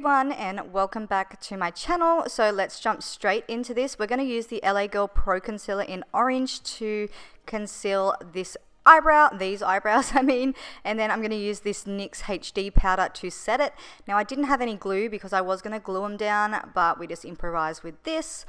everyone, and welcome back to my channel. So let's jump straight into this. We're going to use the LA Girl Pro Concealer in Orange to conceal these eyebrows I mean, and then I'm going to use this NYX HD powder to set it. Now I didn't have any glue because I was going to glue them down, but we just improvised with this.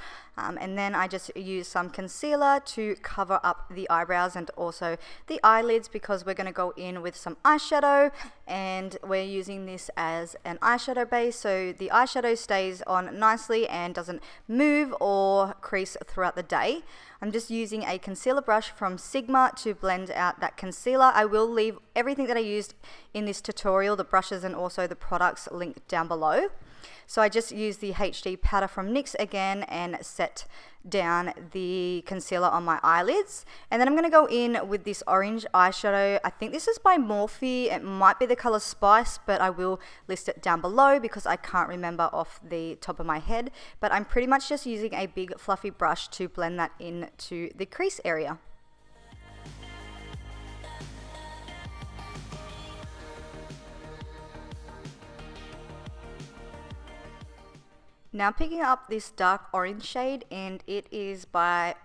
And then I just use some concealer to cover up the eyebrows and also the eyelids because we're going to go in with some eyeshadow, and we're using this as an eyeshadow base so the eyeshadow stays on nicely and doesn't move or crease throughout the day. I'm just using a concealer brush from Sigma to blend out that concealer. I will leave everything that I used in this tutorial, the brushes and also the products, linked down below. So I just used the HD powder from NYX again and set down the concealer on my eyelids. And then I'm going to go in with this orange eyeshadow. I think this is by Morphe. It might be the color Spice, but I will list it down below because I can't remember off the top of my head. But I'm pretty much just using a big fluffy brush to blend that into the crease area. Now picking up this dark orange shade, and it is by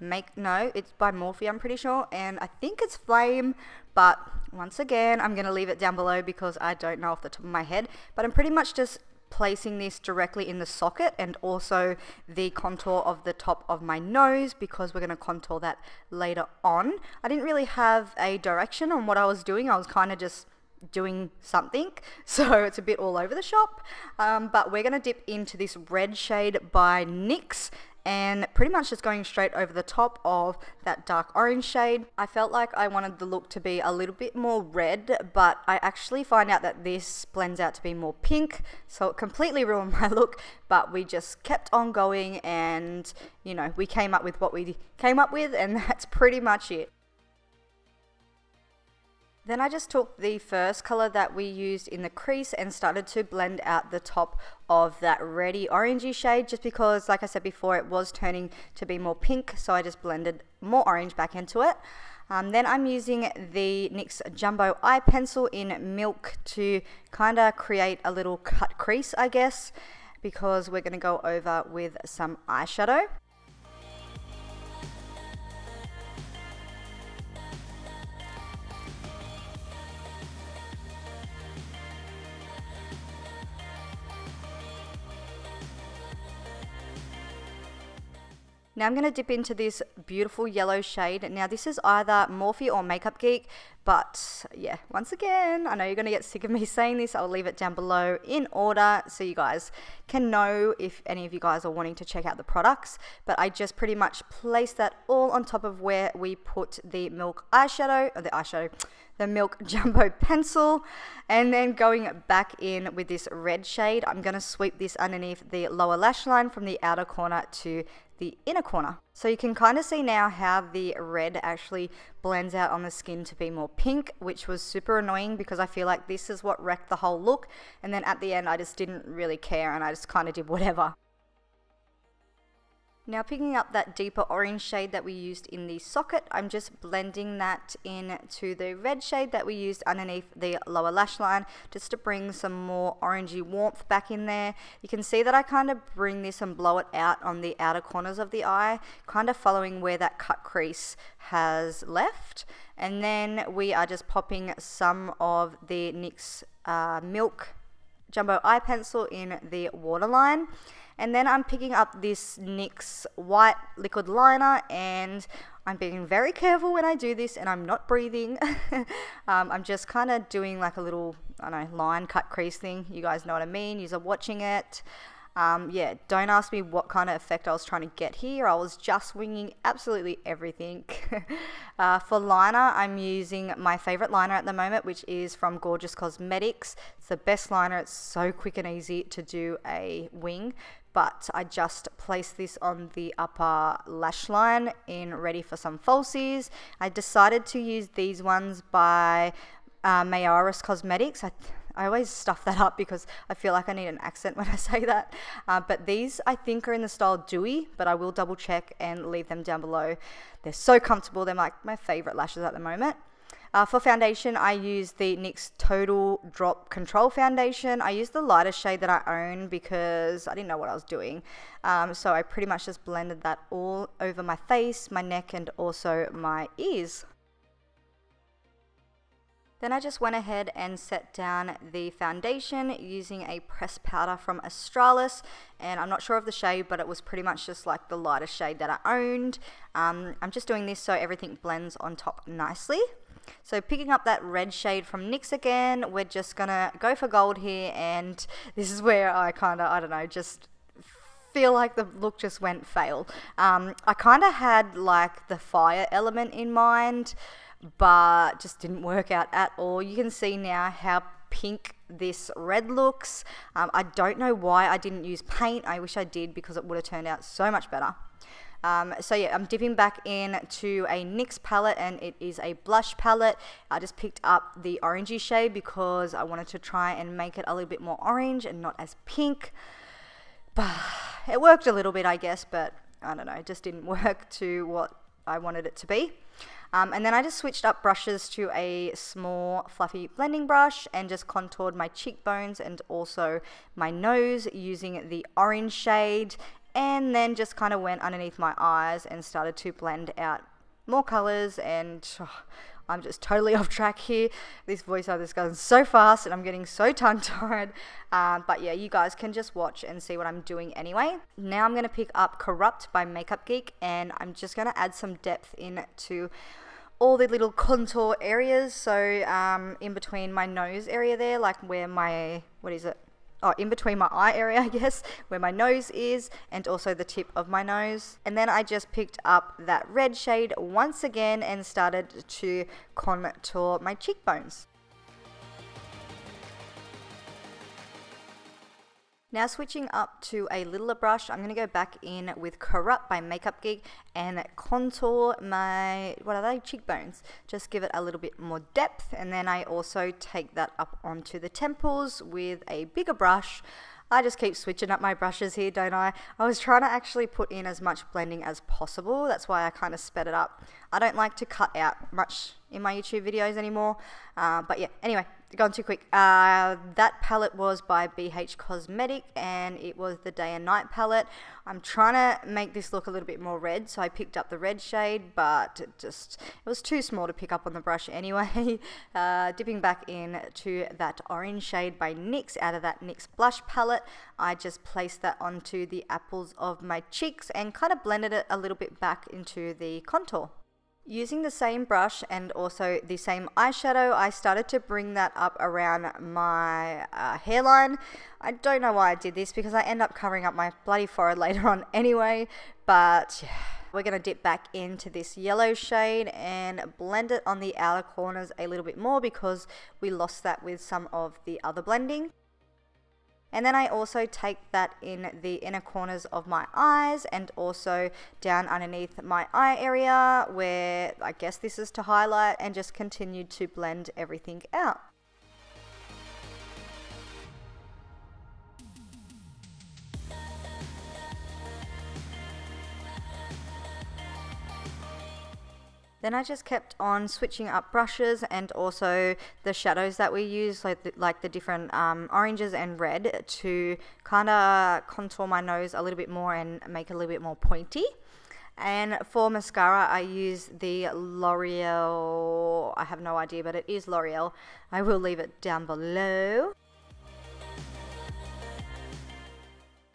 it's by Morphe, I'm pretty sure, and I think it's Flame, but once again I'm going to leave it down below because I don't know off the top of my head. But I'm pretty much just placing this directly in the socket and also the contour of the top of my nose because we're going to contour that later on. I didn't really have a direction on what I was doing. I was kind of just doing something, so it's a bit all over the shop, but we're going to dip into this red shade by NYX and pretty much just going straight over the top of that dark orange shade. I felt like I wanted the look to be a little bit more red, but I actually find out that this blends out to be more pink, so it completely ruined my look. But we just kept on going and, you know, we came up with what we came up with, and that's pretty much it. Then I just took the first color that we used in the crease and started to blend out the top of that reddy orangey shade, just because, like I said before, it was turning to be more pink, so I just blended more orange back into it. Then I'm using the NYX Jumbo Eye Pencil in Milk to kind of create a little cut crease, I guess, because we're going to go over with some eyeshadow. Now I'm going to dip into this beautiful yellow shade. Now this is either Morphe or Makeup Geek, but yeah, once again, I know you're going to get sick of me saying this. I'll leave it down below in order so you guys can know if any of you guys are wanting to check out the products. But I just pretty much place that all on top of where we put the Milk eyeshadow, or the Milk Jumbo Pencil, and then going back in with this red shade, I'm going to sweep this underneath the lower lash line from the outer corner to the inner corner. So you can kind of see now how the red actually blends out on the skin to be more pink, which was super annoying because I feel like this is what wrecked the whole look. And then at the end I just didn't really care and I just kind of did whatever. Now picking up that deeper orange shade that we used in the socket, I'm just blending that into the red shade that we used underneath the lower lash line, just to bring some more orangey warmth back in there. You can see that I kind of bring this and blow it out on the outer corners of the eye, kind of following where that cut crease has left. And then we are just popping some of the NYX Milk Jumbo Eye Pencil in the waterline. And then I'm picking up this NYX white liquid liner, and I'm being very careful when I do this and I'm not breathing. I'm just kind of doing like a little, I don't know, line cut crease thing. You guys know what I mean. You're watching it. Yeah, don't ask me what kind of effect I was trying to get here. I was just winging absolutely everything. For liner, I'm using my favorite liner at the moment, which is from Gorgeous Cosmetics. It's the best liner. It's so quick and easy to do a wing. But I just placed this on the upper lash line in ready for some falsies. I decided to use these ones by Makeupmejordyn Cosmetics. I always stuff that up because I feel like I need an accent when I say that. But these I think are in the style Dewy, but I will double check and leave them down below. They're so comfortable. They're like my favorite lashes at the moment. For foundation, I use the NYX Total Drop Control Foundation. I use the lighter shade that I own because I didn't know what I was doing. So I pretty much just blended that all over my face, my neck, and also my ears. Then I just went ahead and set down the foundation using a pressed powder from Australis, and I'm not sure of the shade, but it was pretty much just like the lighter shade that I owned. I'm just doing this so everything blends on top nicely. So picking up that red shade from NYX again, we're just gonna go for gold here, and this is where I don't know, just feel like the look just went fail. I kind of had like the fire element in mind, but just didn't work out at all. You can see now how pink this red looks. I don't know why I didn't use paint. I wish I did, because it would have turned out so much better. So yeah, I'm dipping back into a NYX palette, and it is a blush palette. I just picked up the orangey shade because I wanted to try and make it a little bit more orange and not as pink. But it worked a little bit, I guess, but I don't know, it just didn't work to what I wanted it to be. And then I just switched up brushes to a small fluffy blending brush and just contoured my cheekbones and also my nose using the orange shade, and then just kind of went underneath my eyes and started to blend out more colors. And I'm just totally off track here. This voiceover is going so fast and I'm getting so tongue-tied. But yeah, you guys can just watch and see what I'm doing anyway. Now I'm going to pick up Corrupt by Makeup Geek, and I'm just going to add some depth into all the little contour areas. So in between my nose area there, like where my, in between my eye area, I guess, where my nose is, and also the tip of my nose. And then I just picked up that red shade once again and started to contour my cheekbones. Now switching up to a littler brush, I'm going to go back in with Corrupt by Makeup Geek and contour my, cheekbones. Just give it a little bit more depth, and then I also take that up onto the temples with a bigger brush. I just keep switching up my brushes here, don't I? I was trying to actually put in as much blending as possible. That's why I kind of sped it up. I don't like to cut out much in my YouTube videos anymore. But yeah, anyway, gone too quick. That palette was by BH Cosmetic, and it was the Day and Night palette. I'm trying to make this look a little bit more red, so I picked up the red shade, but it was too small to pick up on the brush anyway. Dipping back in to that orange shade by NYX out of that NYX blush palette, I just placed that onto the apples of my cheeks and kind of blended it a little bit back into the contour. Using the same brush and also the same eyeshadow, I started to bring that up around my hairline. I don't know why I did this, because I end up covering up my bloody forehead later on anyway, but yeah. We're going to dip back into this yellow shade and blend it on the outer corners a little bit more, because we lost that with some of the other blending. And then I also take that in the inner corners of my eyes and also down underneath my eye area, where I guess this is to highlight, and just continue to blend everything out. Then I just kept on switching up brushes and also the shadows that we use, like the different oranges and red, to kind of contour my nose a little bit more and make it a little bit more pointy. And for mascara, I use the L'Oreal, I have no idea, but it is L'Oreal. I will leave it down below.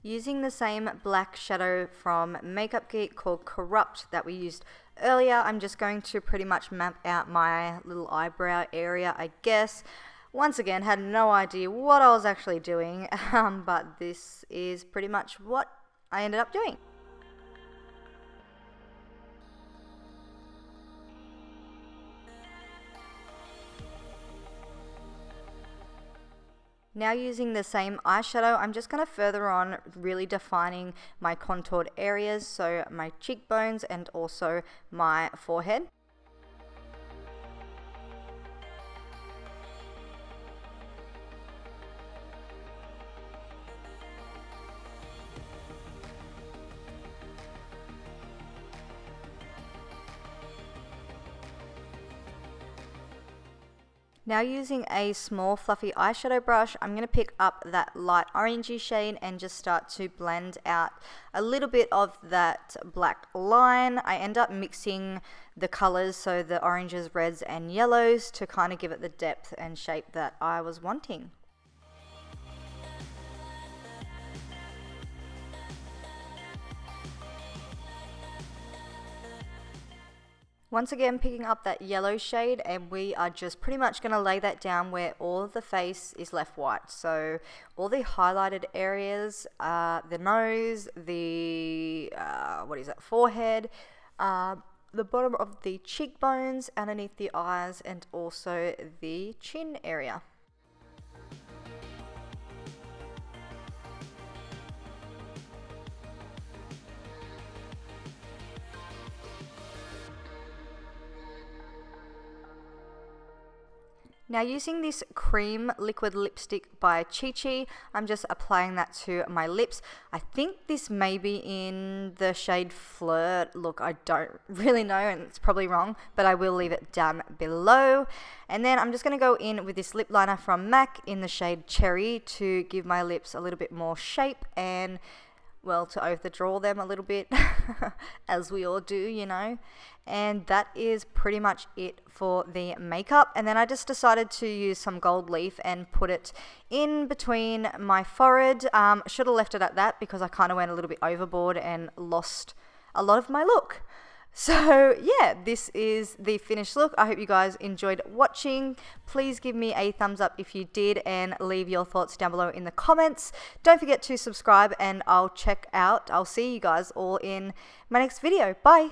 Using the same black shadow from Makeup Geek called Corrupt that we used earlier, I'm just going to pretty much map out my little eyebrow area, I guess. Once again, had no idea what I was actually doing, but this is pretty much what I ended up doing. Now using the same eyeshadow, I'm just going to further on really defining my contoured areas, so my cheekbones and also my forehead. Now using a small fluffy eyeshadow brush, I'm going to pick up that light orangey shade and just start to blend out a little bit of that black line. I end up mixing the colors, so the oranges, reds and yellows, to kind of give it the depth and shape that I was wanting. Once again, picking up that yellow shade, and we are just pretty much going to lay that down where all of the face is left white. So all the highlighted areas, the nose, the forehead, the bottom of the cheekbones, underneath the eyes, and also the chin area. Now using this cream liquid lipstick by Chi Chi, I'm just applying that to my lips. I think this may be in the shade Flirt. Look, I don't really know, and it's probably wrong, but I will leave it down below. And then I'm just going to go in with this lip liner from MAC in the shade Cherry to give my lips a little bit more shape and, well, to overdraw them a little bit, as we all do, you know. And that is pretty much it for the makeup. And then I just decided to use some gold leaf and put it in between my forehead. Should have left it at that because I kind of went a little bit overboard and lost a lot of my look. So yeah, this is the finished look. I hope you guys enjoyed watching. Please give me a thumbs up if you did, and leave your thoughts down below in the comments. Don't forget to subscribe, and I'll see you guys all in my next video. Bye.